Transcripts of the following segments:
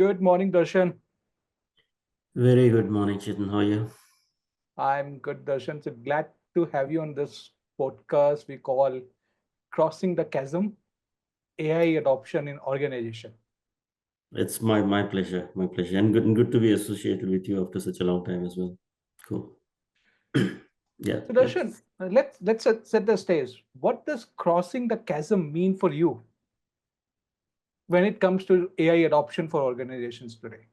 Good morning, Darshan. Very good morning, Chetan. How are you? I'm good, Darshan. So glad to have you on this podcast we call Crossing the Chasm AI Adoption in Organization. It's my pleasure, and good to be associated with you after such a long time as well. Cool. Yeah, So, yeah. Darshan, let's set the stage. What does crossing the chasm mean for you when it comes to AI adoption for organizations today?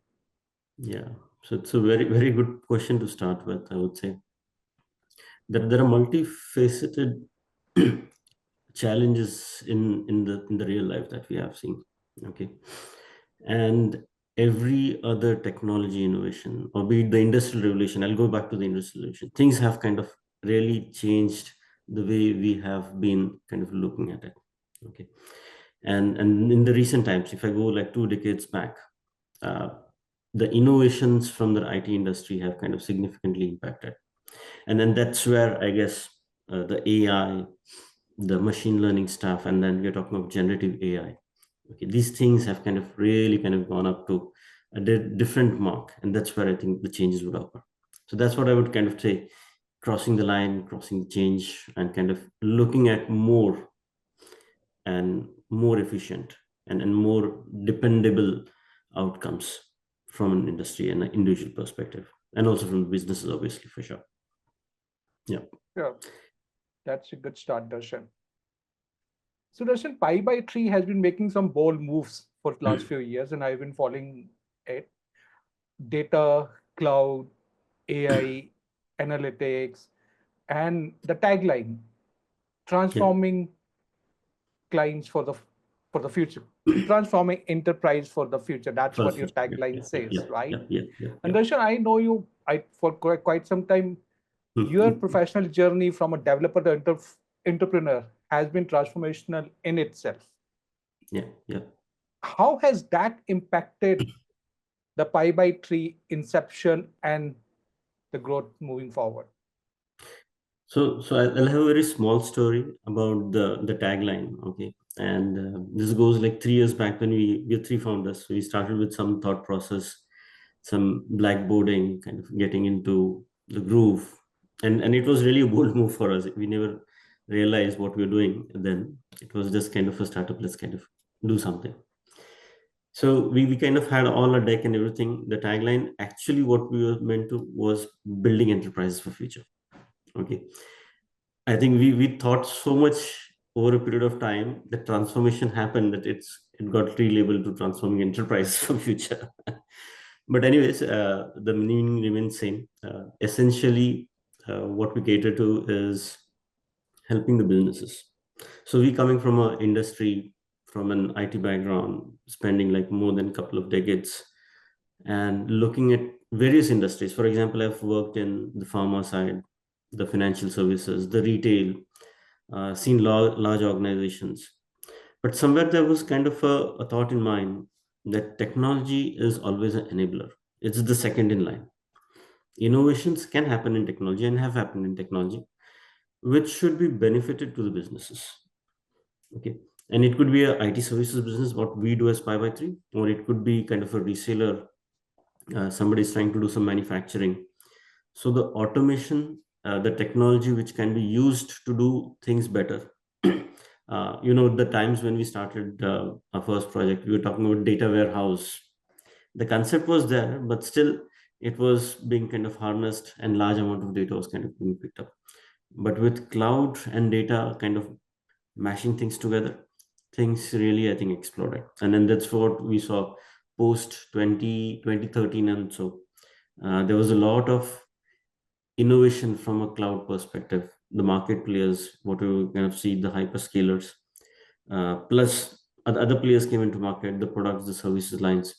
Yeah. So it's a very good question to start with. I would say that there are multifaceted challenges in the real life that we have seen. Okay, and every other technology innovation, or be it the industrial revolution, I'll go back to the industrial revolution. Things have kind of really changed the way we have been kind of looking at it. Okay, and in the recent times, if I go like 2 decades back, uh, the innovations from the IT industry have kind of significantly impacted, and then that's where I guess the AI, the machine learning stuff, and then we're talking of generative AI. Okay, these things have kind of really kind of gone up to a different mark, and that's where I think the changes would occur. So that's what I would kind of say: crossing the line, crossing the change, and kind of looking at more and more efficient and more dependable outcomes from an industry and an individual perspective, and also from businesses, obviously, for sure. Yeah. Yeah, that's a good start, Darshan. So, Darshan, PibyThree has been making some bold moves for the last few years, and I've been following it. Data, cloud, AI, analytics, and the tagline Yeah. transforming clients for the future, transforming enterprise for the future. That's For the what your future. Yeah, tagline yeah, yeah, says, yeah, right? yeah, yeah, yeah, And yeah. Darshan, I know you for quite some time. Your Mhm. professional journey from a developer to entrepreneur has been transformational in itself. Yeah, yeah. How has that impacted the PibyThree inception and the growth moving forward? So I'll have a very small story about the tagline. Okay, and this goes like 3 years back when we're three founders. So we started with some thought process, some blackboarding, kind of getting into the groove, and it was really a bold move for us. We never realized what we were doing then. It was just kind of a startup. Let's kind of do something. So we kind of had all our deck and everything. The tagline, actually, what we were meant to was building enterprises for future. Okay, I think we thought so much over a period of time that transformation happened that it got relabeled to transforming enterprise for future. But anyways, the meaning remains same. Essentially, what we cater to is helping the businesses. So we coming from a industry, from an IT background, spending like more than a couple of decades and looking at various industries. For example, I've worked in the pharma side, the financial services, the retail, seen large organizations. But somewhere there was kind of a thought in mind that technology is always an enabler. It's the second in line. Innovations can happen in technology and have happened in technology, which should be benefited to the businesses. Okay. And it could be a IT services business, what we do as PibyThree, or it could be kind of a reseller. Somebody is trying to do some manufacturing. So the automation, the technology which can be used to do things better. The times when we started our first project, we were talking about data warehouse. The concept was there, but still it was being kind of harnessed and large amount of data was kind of being picked up. But with cloud and data kind of mashing things together, things really, I think, exploded. And then that's what we saw post 2013. And so there was a lot of innovation from a cloud perspective. The market players, what we kind of see, the hyperscalers, plus other players came into market, the products, the services lines.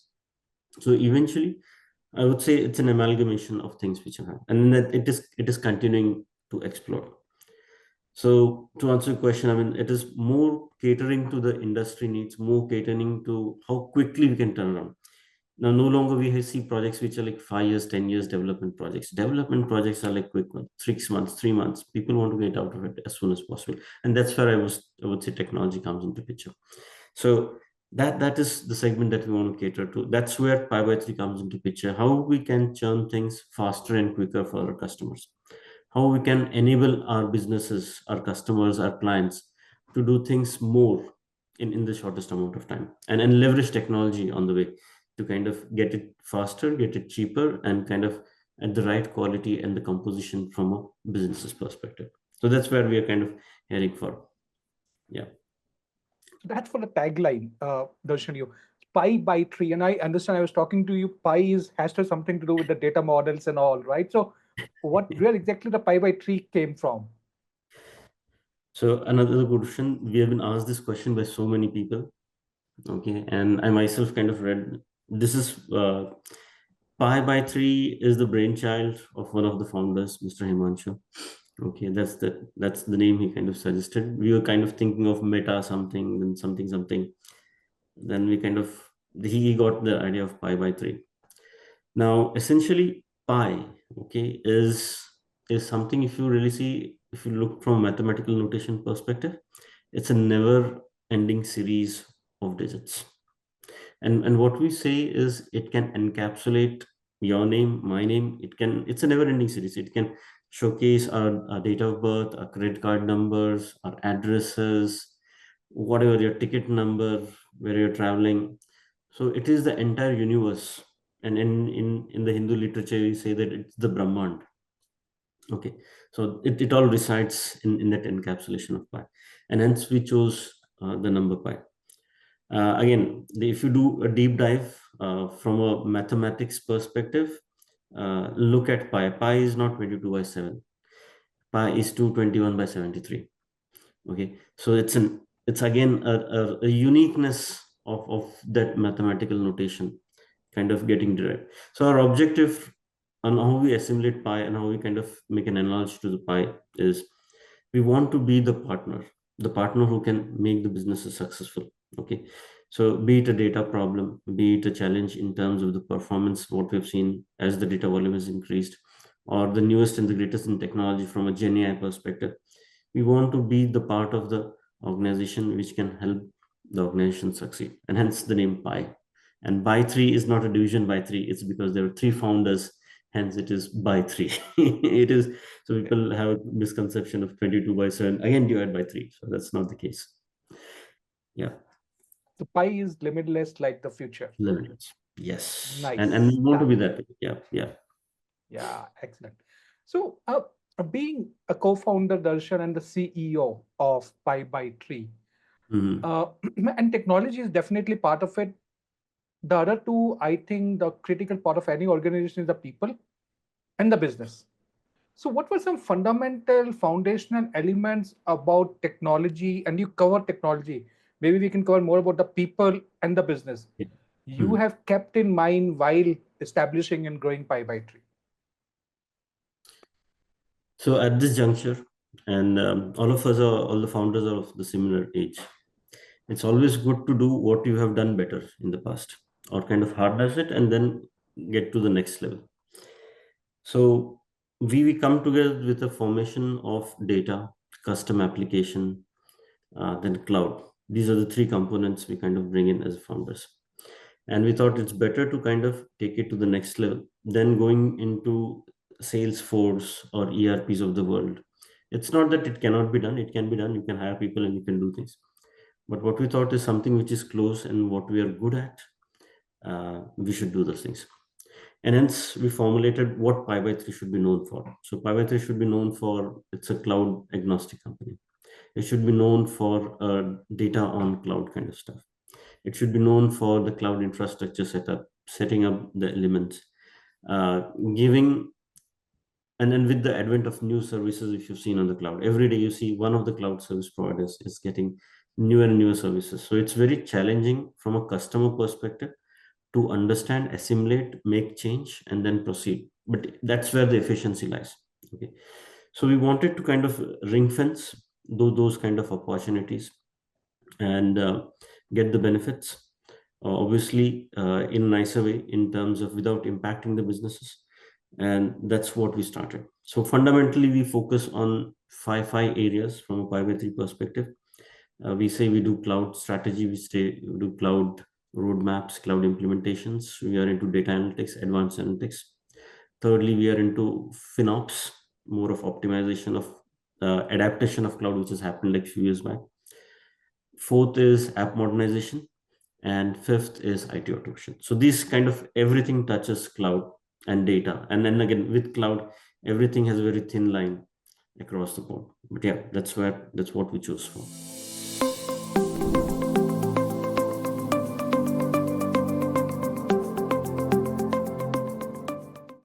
So eventually, I would say it's an amalgamation of things which have happened, and that it is continuing to explode. So to answer your question, I mean, it is more catering to the industry needs, more catering to how quickly we can turn around. Now, no longer we see projects which are like 5 years, 10 years development projects. Development projects are like quick ones, 6 months, 3 months. People want to get out of it as soon as possible. And that's where I would say technology comes into picture. So That is the segment that we want to cater to. That's where PibyThree comes into picture. How we can churn things faster and quicker for our customers. How we can enable our businesses, our customers, our clients to do things more in the shortest amount of time, and leverage technology on the way to kind of get it faster, get it cheaper, and kind of at the right quality and the composition from a business's perspective. So that's where we are kind of heading for. Yeah. That's for the tagline, Darshan. You Pi by tree, and I understand. I was talking to you. Pi is has to something to do with the data models and all, right? So, where exactly the Pi by tree came from? So another good question. We have been asked this question by so many people. Okay, and I myself kind of read this is PibyThree is the brainchild of one of the founders, Mr. Himanshu. Okay, that's the name he kind of suggested. We were kind of thinking of meta something, then something something. Then we kind of he got the idea of PibyThree. Now, essentially, pi, okay, is something, if you really see, if you look from a mathematical notation perspective, it's a never-ending series of digits. And what we say is it can encapsulate your name, my name. It's a never-ending series. It can showcase our date of birth, our credit card numbers, our addresses, whatever your ticket number, where you're traveling. So it is the entire universe. And in the Hindu literature, we say that it's the Brahmand. Okay. So it all resides in that encapsulation of pi. And hence we chose the number pi. Again, if you do a deep dive from a mathematics perspective, look at pi. Pi is not 22 by 7. Pi is 221 by 73. Okay, so it's again a uniqueness of that mathematical notation kind of getting derived. So our objective on how we assimilate pi and how we kind of make an analogy to the pi is we want to be the partner who can make the businesses successful. Okay, so be it a data problem, be it a challenge in terms of the performance, what we've seen as the data volume has increased, or the newest and the greatest in technology from a Gen AI perspective. We want to be the part of the organization which can help the organization succeed, and hence the name pi. And by three is not a division by three, it's because there are three founders, hence it is by three. It is, so people have a misconception of 22 by 7 again divided by 3, so that's not the case. Yeah. The pi is limitless, like the future. Limitless. Yes, and Nice. we want to be that. Yeah, yeah. Yeah, excellent. So, being a co-founder, Darshan, and the CEO of Pi by Tree, Mhm. uh, and technology is definitely part of it. The other two, I think, the critical part of any organization is the people and the business. So, what were some fundamental, foundational elements about technology? And you cover technology. Maybe we can cover more about the people and the business Yeah. you Mhm. have kept in mind while establishing and growing Pi by Tree. So at this juncture, and all the founders are of the similar age. It's always good to do what you have done better in the past, or kind of harness it and then get to the next level. So we come together with a formation of data, custom application, then cloud. These are the three components we kind of bring in as founders. And we thought it's better to kind of take it to the next level than going into Salesforce or ERPs of the world. It's not that it cannot be done, it can be done. You can hire people and you can do things. But what we thought is something which is close and what we are good at, we should do those things. And hence we formulated what PibyThree should be known for. So PibyThree should be known for it's a cloud agnostic company. It should be known for data on cloud kind of stuff. It should be known for the cloud infrastructure setup, setting up the elements, giving, and then with the advent of new services, if you've seen on the cloud, every day you see one of the cloud service providers is getting newer and newer services. So it's very challenging from a customer perspective to understand, assimilate, make change, and then proceed. But that's where the efficiency lies. Okay. So we wanted to kind of ring fence those kind of opportunities and get the benefits, obviously in a nicer way in terms of without impacting the businesses. And that's what we started. So fundamentally, we focus on five areas from a PibyThree perspective. We say we do cloud strategy, we do cloud roadmaps, cloud implementations. We are into data analytics, advanced analytics. Thirdly, we are into FinOps, more of optimization of adaptation of cloud, which has happened like few years back. Fourth is app modernization, and fifth is IT automation. So these kind of everything touches cloud and data. And then again, with cloud, everything has a very thin line across the board. But yeah, that's what we chose for.